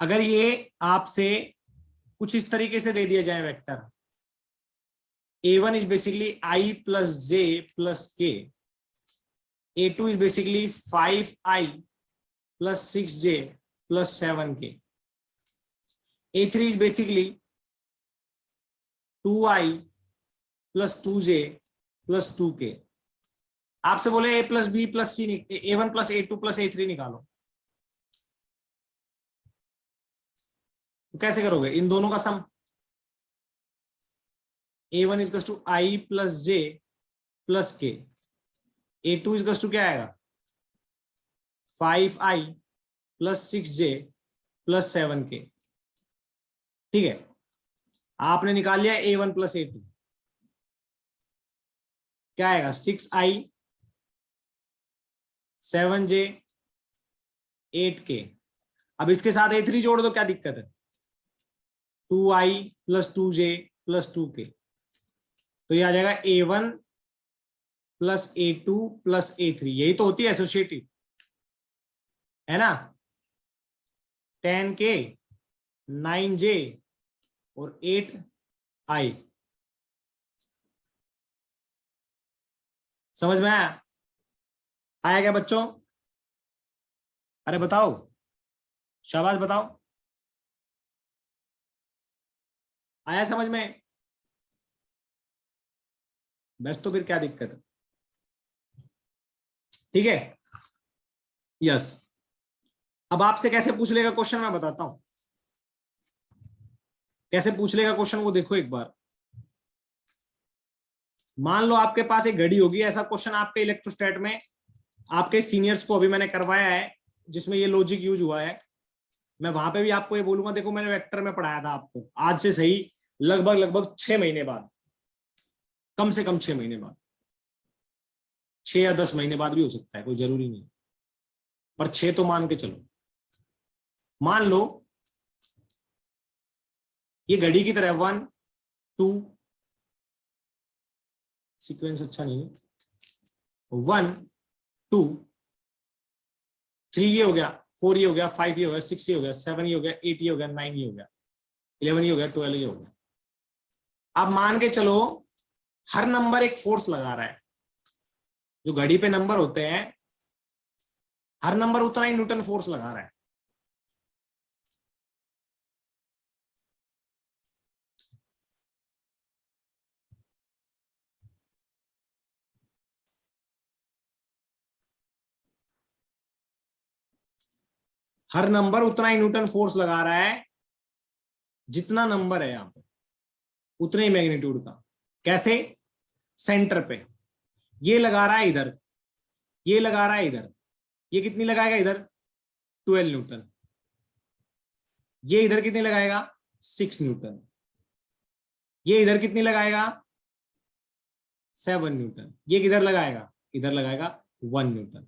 अगर ये आपसे कुछ इस तरीके से दे दिया जाए vector A1 is basically I plus J plus K, A2 is basically 5I plus 6J plus 7K, A3 is basically 2I plus 2J plus 2K। आपसे बोले A plus B plus C, A1 plus A2 plus A3 निकालो, तो कैसे करोगे? इन दोनों का sum, A1 is to I plus J plus K, A2 is to क्या आएगा 5I plus 6J plus 7K। ठीक है, आपने निकाल लिया A1 प्लस A2, क्या आएगा 6I 7J 8K। अब इसके साथ A3 जोड़ दो, क्या दिक्कत है, 2I plus 2J plus 2K, तो ये आ जाएगा A1 plus A2 plus A3। यही तो होती है एसोसिएटिव, है ना। 10K 9J और 8I। समझ में आया? आया क्या बच्चों? अरे बताओ, शाबाश बताओ, आया समझ में? बस तो फिर क्या दिक्कत है? ठीक है, यस। अब आपसे कैसे पूछ लेगा क्वेश्चन मैं बताता हूं, कैसे पूछ लेगा क्वेश्चन वो देखो एक बार। मान लो आपके पास एक घड़ी होगी, ऐसा क्वेश्चन आपके इलेक्ट्रोस्टैट में आपके सीनियर्स को अभी मैंने करवाया है जिसमें ये लॉजिक यूज हुआ है। मैं वहां पे भी आपको ये बोलूंगा, देखो मैंने वेक्टर में पढ़ाया था आपको, आज से सही लगभग 6 महीने बाद, कम से कम 6 महीने बाद, 6 या 10 महीने बाद भी हो सकता है, कोई जरूरी नहीं, पर 6 तो मान के चलो। मान लो ये घड़ी की तरह 1 2, सीक्वेंस अच्छा नहीं है, 1 2 3 ये हो गया, 4 ये हो गया, 5 ये हो गया, 6 ये हो गया, 7 ये हो गया, 8 ये हो गया, 9 ये हो गया, 11 ये हो गया, 12 ये हो गया। अब मान के चलो हर नंबर एक फोर्स लगा रहा है, जो घड़ी पे नंबर होते हैं हर नंबर उतना ही न्यूटन फोर्स लगा रहा है। हर नंबर उतना ही न्यूटन फोर्स लगा रहा है, जितना नंबर है यहां पे उतने ही मैग्नीट्यूड का। कैसे? सेंटर पे ये लगा रहा है इधर, ये लगा रहा है इधर, ये कितनी लगाएगा इधर 12 न्यूटन, ये इधर कितनी लगाएगा 6 न्यूटन, ये इधर कितनी लगाएगा 7 न्यूटन, ये किधर लगाएगा इधर लगाएगा 1 न्यूटन।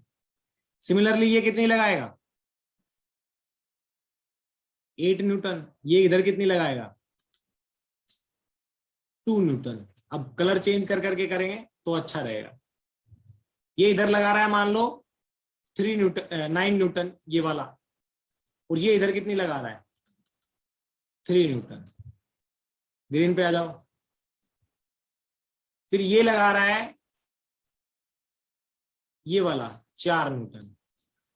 सिमिलरली ये कितनी लगाएगा 8 न्यूटन, ये इधर कितनी लगाएगा 2 न्यूटन। अब कलर चेंज कर करके करेंगे तो अच्छा रहेगा। ये इधर लगा रहा है मान लो 3 न्यूटन 9 न्यूटन ये वाला, और ये इधर कितनी लगा रहा है 3 न्यूटन। ग्रीन पे आ जाओ, फिर ये लगा रहा है ये वाला 4 न्यूटन,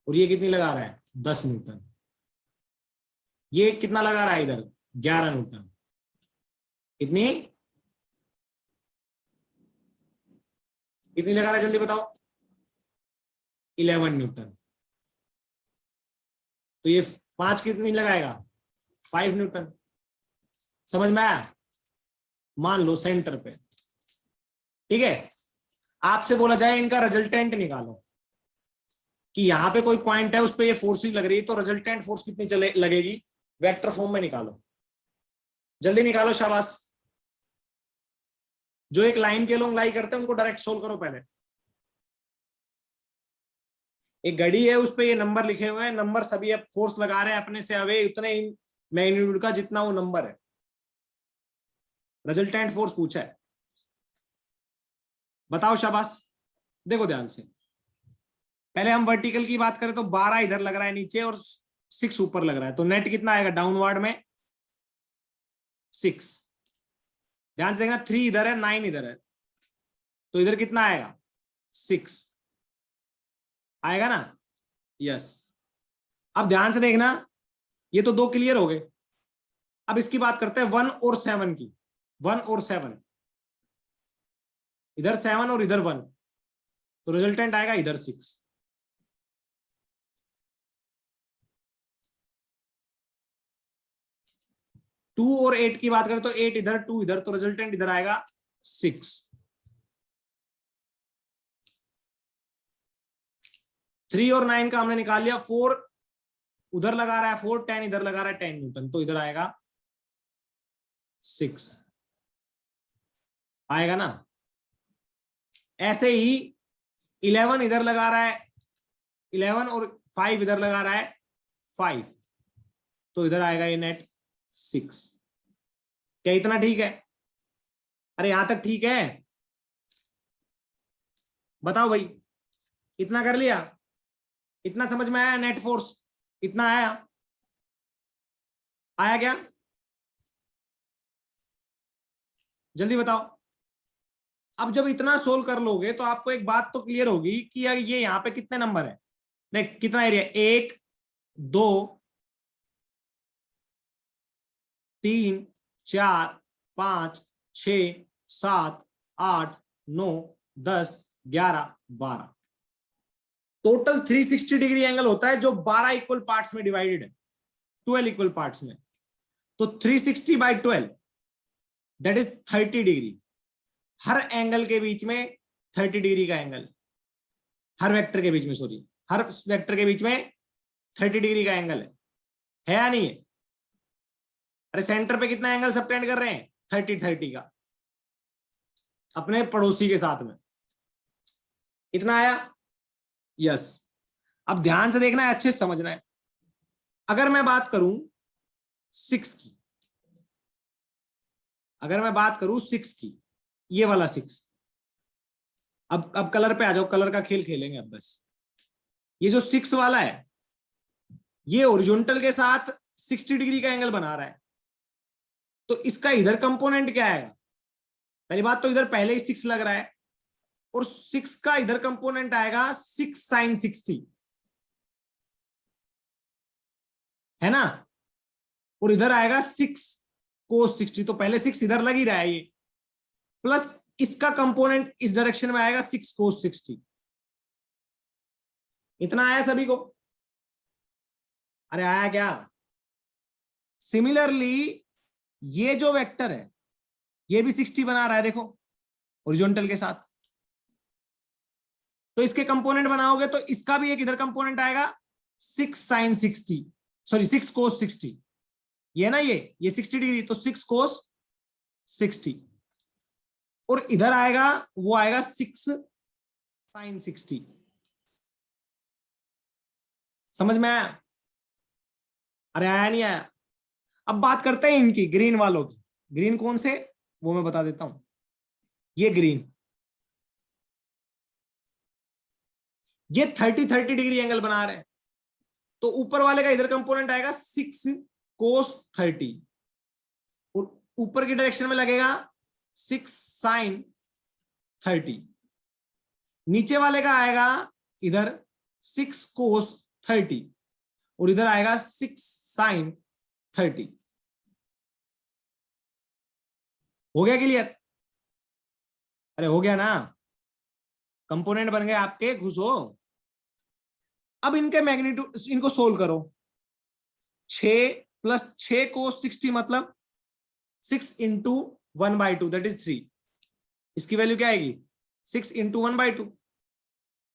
और ये कितनी लगा रहा है 10 न्यूटन। ये कितना लगा रहा है इधर 11 न्यूटन। कितनी कितनी लगा रहा है जल्दी बताओ 11 न्यूटन। तो ये 5 कितनी लगाएगा 5 न्यूटन। समझ में आया? मान लो सेंटर पे, ठीक है, आपसे बोला जाए इनका रिजल्टेंट निकालो कि यहां पे कोई पॉइंट है उस पे ये फोर्स ही लग रही है, तो रिजल्टेंट फोर्स कितनी चले लगेगी वेक्टर फॉर्म में निकालो, जल्दी निकालो शाबाश। जो एक लाइन के लोग लाई करते हैं उनको डायरेक्ट सोल्व करो। पहले एक घड़ी है उस पे ये नंबर लिखे हुए हैं, नंबर सभी अब फोर्स लगा रहे हैं अपने से अवे उतने मैग्नीट्यूड का जितना वो नंबर है। रिजल्टेंट फोर्स पूछा है, बताओ शाबाश। देखो ध्यान से, पहले हम वर्टिकल की बात करें तो 12 इधर लग रहा है नीचे और 6 ऊपर लग रहा है, तो नेट कितना आएगा डाउनवर्ड में 6। ध्यान से देखना 3 इधर है 9 इधर है, तो इधर कितना आएगा 6 आएगा ना। यस, अब ध्यान से देखना ये तो 2 क्लियर हो गए। अब इसकी बात करते हैं 1 और 7 की। 1 और 7, इधर 7 और इधर 1, तो रिजल्टेंट आएगा इधर 6। टू और 8 की बात करें तो 8 इधर 2 इधर, तो रिजल्टेंट इधर आएगा 6। 3 और 9 का हमने निकाल लिया। 4 उधर लगा रहा है 4, 10 इधर लगा रहा है 10 न्यूटन, तो इधर आएगा 6 आएगा ना। ऐसे ही 11 इधर लगा रहा है 11 और 5 इधर लगा रहा है 5, तो इधर आएगा ये नेट 6। क्या इतना ठीक है? अरे यहां तक ठीक है? बताओ भाई, इतना कर लिया? इतना समझ में आया? नेट फोर्स इतना आया? आया क्या? जल्दी बताओ। अब जब इतना सोल्व कर लोगे तो आपको एक बात तो क्लियर होगी कि यार ये यहां पे कितने नंबर है। देख कितना एरिया, 1 2 3 4 5 6 7 8 9 10 11 12, टोटल 360 डिग्री एंगल होता है जो 12 इक्वल पार्ट्स में डिवाइडेड है, 12 इक्वल पार्ट्स में। तो 360 by 12 that is 30 degree. Her angle के बीच में 30 डिग्री का एंगल, हर वेक्टर के बीच में, सॉरी, हर वेक्टर के बीच में 30 डिग्री का एंगल है या नहीं है? अरे सेंटर पे कितना एंगल सबटेंड कर रहे हैं 30 30 का अपने पड़ोसी के साथ में। इतना आया? यस। अब ध्यान से देखना है, अच्छे से समझना है। अगर मैं बात करूं 6 की, अगर मैं बात करूं 6 की, ये वाला 6, अब कलर पे आ जाओ, कलर का खेल खेलेंगे अब बस। ये जो 6 वाला है ये ओरिजेंटल के साथ 60 डिग्री का एंगल बना रहा है, तो इसका इधर कंपोनेंट क्या आएगा? पहली बात तो इधर पहले ही 6 लग रहा है, और 6 का इधर कंपोनेंट आएगा 6 sin 60, है ना, और इधर आएगा 6 cos 60, तो पहले 6 इधर लग ही रहा है ये, प्लस इसका कंपोनेंट इस डायरेक्शन में आएगा 6 cos 60। इतना आया सभी को? अरे आया क्या? सिमिलरली ये जो वेक्टर है ये भी 60 बना रहा है, देखो हॉरिजॉन्टल के साथ, तो इसके कंपोनेंट बनाओगे तो इसका भी एक इधर कंपोनेंट आएगा 6 sin 60, सॉरी 6 cos 60, ये ना, ये 60 डिग्री, तो 6 cos 60, और इधर आएगा वो आएगा 6 sin 60। समझ में आया? अरे आया नहीं आया? अब बात करते हैं इनकी, ग्रीन वालों की। ग्रीन कौन से, वो मैं बता देता हूं। ये ग्रीन, ये 30 डिग्री एंगल बना रहे हैं, तो ऊपर वाले का इधर कंपोनेंट आएगा 6 cos 30, और ऊपर की डायरेक्शन में लगेगा 6 sin 30, नीचे वाले का आएगा इधर 6 cos 30 और इधर आएगा 6 sin 30। हो गया क्लियर? अरे हो गया ना, कंपोनेंट बन गए आपके, खुश हो। अब इनके मैग्नीट्यूड, इनको सोल्व करो। 6 + 6 cos 60 मतलब 6 × 1/2 दैट इज 3। इसकी वैल्यू क्या आएगी? 6 × 1/2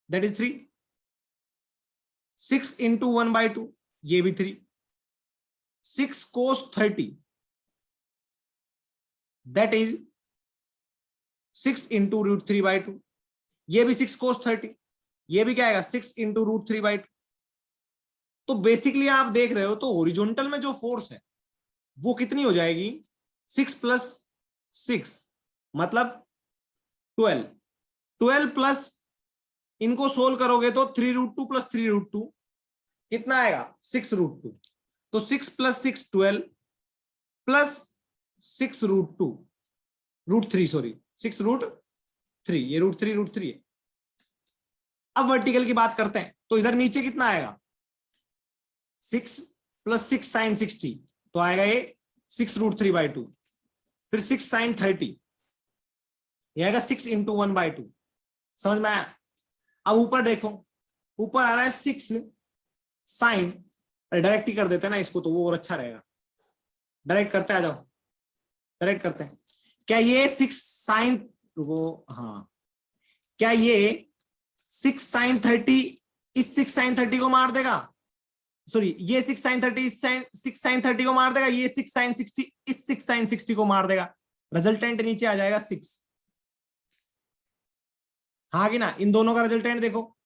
दैट इज 3। 6 × 1/2 ये भी 3। 6 cos 30 दैट इज 6 × √3/2 ये भी 6 cos 30, ये भी क्या आएगा? 6 × √3/2। तो बेसिकली आप देख रहे हो तो हॉरिजॉन्टल में जो फोर्स है वो कितनी हो जाएगी? 6 + 6 मतलब 12। 12 प्लस इनको सोल्व करोगे तो 3√2 + 3√2 कितना आएगा? 6√2। तो 6 + 6 12 प्लस 6√2 √3 सॉरी 6√3, ये √3 है। अब वर्टिकल की बात करते हैं तो इधर नीचे कितना आएगा? 6 + 6 sin 60 तो आएगा ये 6√3/2, फिर 6 sin 30 ये आएगा 6 × 1/2। समझ में आया? अब ऊपर देखो, ऊपर आ रहा है 6 sin, डायरेक्ट ही कर देते हैं ना इसको तो वो और अच्छा रहेगा। डायरेक्ट करते आ जाओ, डायरेक्ट करते हैं। क्या ये 6 sin, रुको, हाँ, क्या ये 6 sin 30 इस 6 sin 30 को मार देगा? सॉरी, ये 6 sin 30 इस 6 sin 30 को मार देगा, ये 6 sin 60 इस 6 sin 60 को मार देगा। रिजल्टेंट नीचे आ जाएगा 6। हाँ कि ना? इन दोनों का रिजल्टेंट देखो,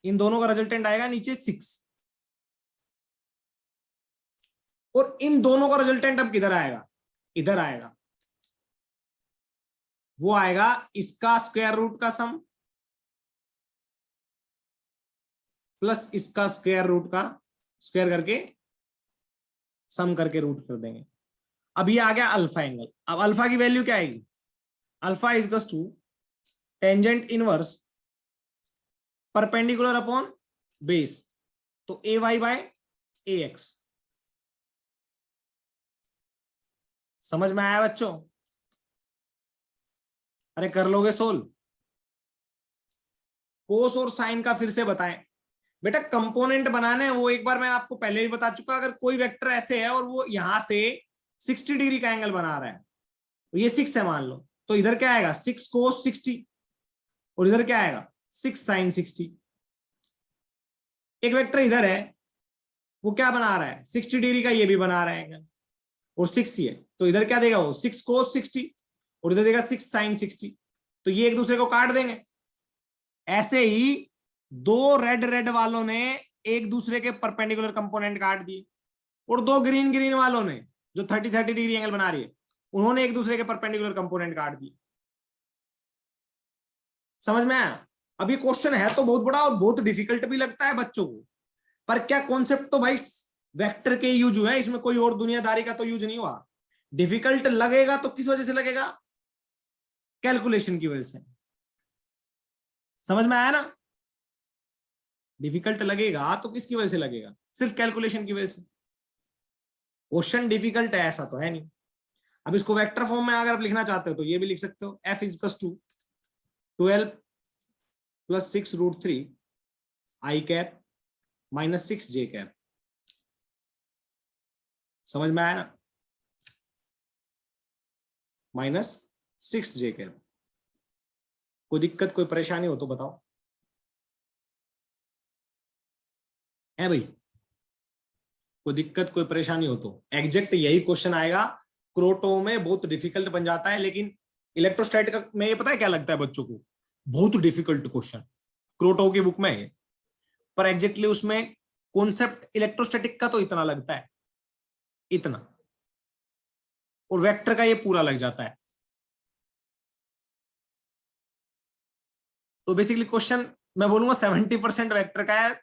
इन दोनों का रिजल्टेंट आएगा नीचे 6 और इन दोनों का रिजल्टेंट अब किधर आएगा? इधर आएगा। वो आएगा इसका स्क्वायर रूट का सम प्लस इसका स्क्वायर रूट का स्क्वायर करके सम करके रूट कर देंगे। अब ये आ गया अल्फा एंगल। अब अल्फा की वैल्यू क्या आएगी? Alpha is to tangent inverse perpendicular upon base, तो AY/AX। समझ में आया बच्चों? अरे कर लोगे सोल्व? कोस और साइन का फिर से बताएं बेटा। कंपोनेंट बनाने हैं वो एक बार मैं आपको पहले ही बता चुका। अगर कोई वेक्टर ऐसे है और वो यहां से 60 डिग्री का एंगल बना रहा है, तो ये 6 है मान लो, तो इधर क्या आएगा? 6 cos 60 और इधर क्या आएगा? 6 sin 60। एक वेक्टर इधर है, वो क्या बना रहा है? 60 डिग्री का ये भी बना रहा है एंगल और 6 ही है, तो इधर क्या देगा वो? 6 cos 60 और इधर देगा 6 sin 60। तो ये एक दूसरे को काट देंगे। ऐसे ही दो रेड रेड वालों ने एक दूसरे के परपेंडिकुलर कंपोनेंट काट दिए और दो ग्रीन ग्रीन वालों ने जो 30 डिग्री एंगल बना रही है उन्होंने एक दूसरे के परपेंडिकुलर कंपोनेंट काट दिए। समझ में आया? अभी क्वेश्चन है तो बहुत बड़ा और बहुत डिफिकल्ट भी लगता है बच्चों को, पर क्या कॉन्सेप्ट तो भाई वेक्टर के यूज हुआ है, इसमें कोई और दुनियादारी का तो यूज नहीं हुआ। डिफिकल्ट लगेगा तो किस वजह से लगेगा? कैलकुलेशन की वजह से। समझ में आया ना? डिफिकल्ट लगेगा तो किसकी वजह से लगेगा? सिर्फ कैलकुलेशन की वजह से। क्वेश्चन डिफिकल्ट है ऐसा तो है नहीं। अब इसको वेक्टर फॉर्म में अगर आप लिखना चाहते हो तो ये भी लिख सकते हो। F = 12 + 6√3 I cap -6 J cap. समझ में आया ना? -6 J कैप। कोई दिक्कत कोई परेशानी हो तो बताओ। है भाई? कोई दिक्कत कोई परेशानी हो तो एग्जैक्ट यही क्वेश्चन आएगा। क्रोटो में बहुत डिफिकल्ट बन जाता है, लेकिन इलेक्ट्रोस्टैटिक का में ये पता है क्या लगता है बच्चों को? बहुत डिफिकल्ट क्वेश्चन क्रोटो की बुक में है, पर एग्जैक्टली उसमें कॉन्सेप्ट इलेक्ट्रोस्टैटिक का तो इतना लगता है, इतना, और वेक्टर का ये पूरा लग जाता है। तो बेसिकली क्वेश्चन मैं बोलूंगा 70% वेक्टर का है,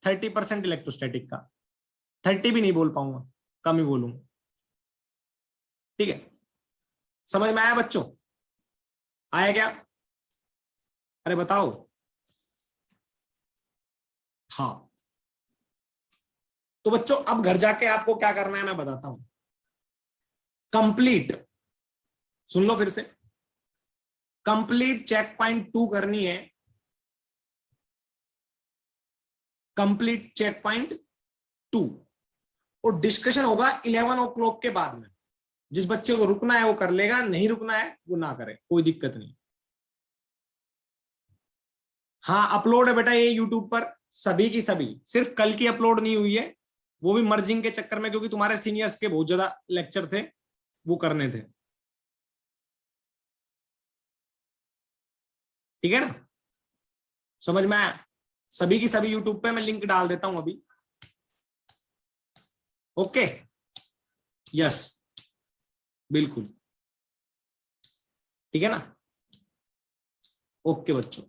30% इलेक्ट्रोस्टैटिक का। 30 भी नहीं बोल पाऊंगा, कम ही बोलूंगा। ठीक है? समझ में आया बच्चों? आया क्या? अरे बताओ। हाँ, तो बच्चों अब घर जाके आपको क्या करना है मैं बताता हूं। कंप्लीट, सुन लो फिर से, कंप्लीट चेक पॉइंट 2 करनी है। कंप्लीट चेक पॉइंट 2 और डिस्कशन होगा 11 ओ क्लॉक के बाद में। जिस बच्चे को रुकना है वो कर लेगा, नहीं रुकना है वो ना करे, कोई दिक्कत नहीं। हाँ अपलोड है बेटा ये यूट्यूब पर, सभी की सभी, सिर्फ कल की अपलोड नहीं हुई है, वो भी मर्जिंग के चक्कर में, क्योंकि तुम्हारे सीनियर्स के बहुत ज्यादा लेक्चर थे वो करने थे। ठीक है ना, समझ में आया? सभी की सभी यूट्यूब पे मैं लिंक डाल देता हूं अभी। ओके, यस, बिल्कुल, ठीक है ना। ओके बच्चों,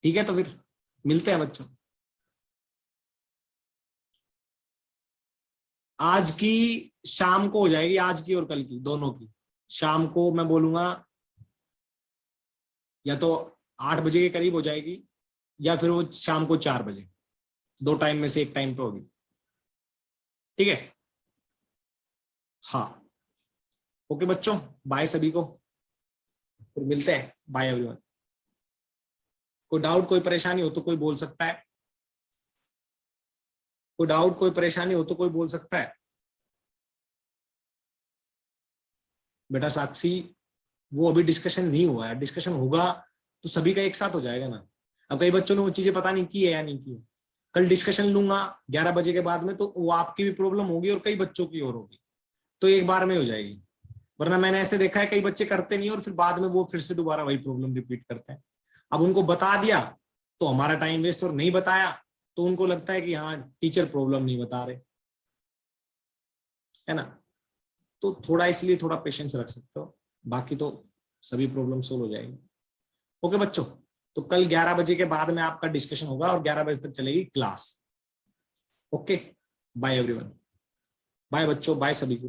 ठीक है, तो फिर मिलते हैं बच्चों। आज की शाम को हो जाएगी, आज की और कल की दोनों की। शाम को मैं बोलूंगा या तो 8 बजे के करीब हो जाएगी, या फिर वो शाम को 4 बजे, दो टाइम में से एक टाइम पे होगी। ठीक है, हाँ, ओके बच्चों, बाय सभी को, फिर मिलते हैं, बाय एवरीवन। कोई डाउट कोई परेशानी हो तो कोई बोल सकता है, कोई डाउट कोई परेशानी हो तो कोई बोल सकता है। बेटा साक्षी, वो अभी डिस्कशन नहीं हुआ है, डिस्कशन होगा तो सभी का एक साथ हो जाएगा ना। अब कई बच्चों ने वो चीजें पता नहीं की है या नहीं की है, कल डिस्कशन लूंगा 11 बजे के बाद में, तो वो आपकी भी प्रॉब्लम होगी और कई बच्चों की और होगी, तो एक बार में हो जाएगी। वरना मैंने ऐसे देखा है कई बच्चे करते नहीं और फिर बाद में वो फिर से दोबारा वही प्रॉब्लम रिपीट करते हैं। अब उनको बता दिया तो हमारा टाइम वेस्ट, और नहीं बताया तो उनको लगता है कि हाँ टीचर प्रॉब्लम नहीं बता रहे, है ना। तो थोड़ा इसलिए थोड़ा पेशेंस रख सकते हो, बाकी तो सभी प्रॉब्लम सोल्व हो जाएगी। ओके बच्चों, तो कल 11 बजे के बाद में आपका डिस्कशन होगा और 11 बजे तक चलेगी class. Okay, bye everyone, bye बच्चों, बाय सभी को।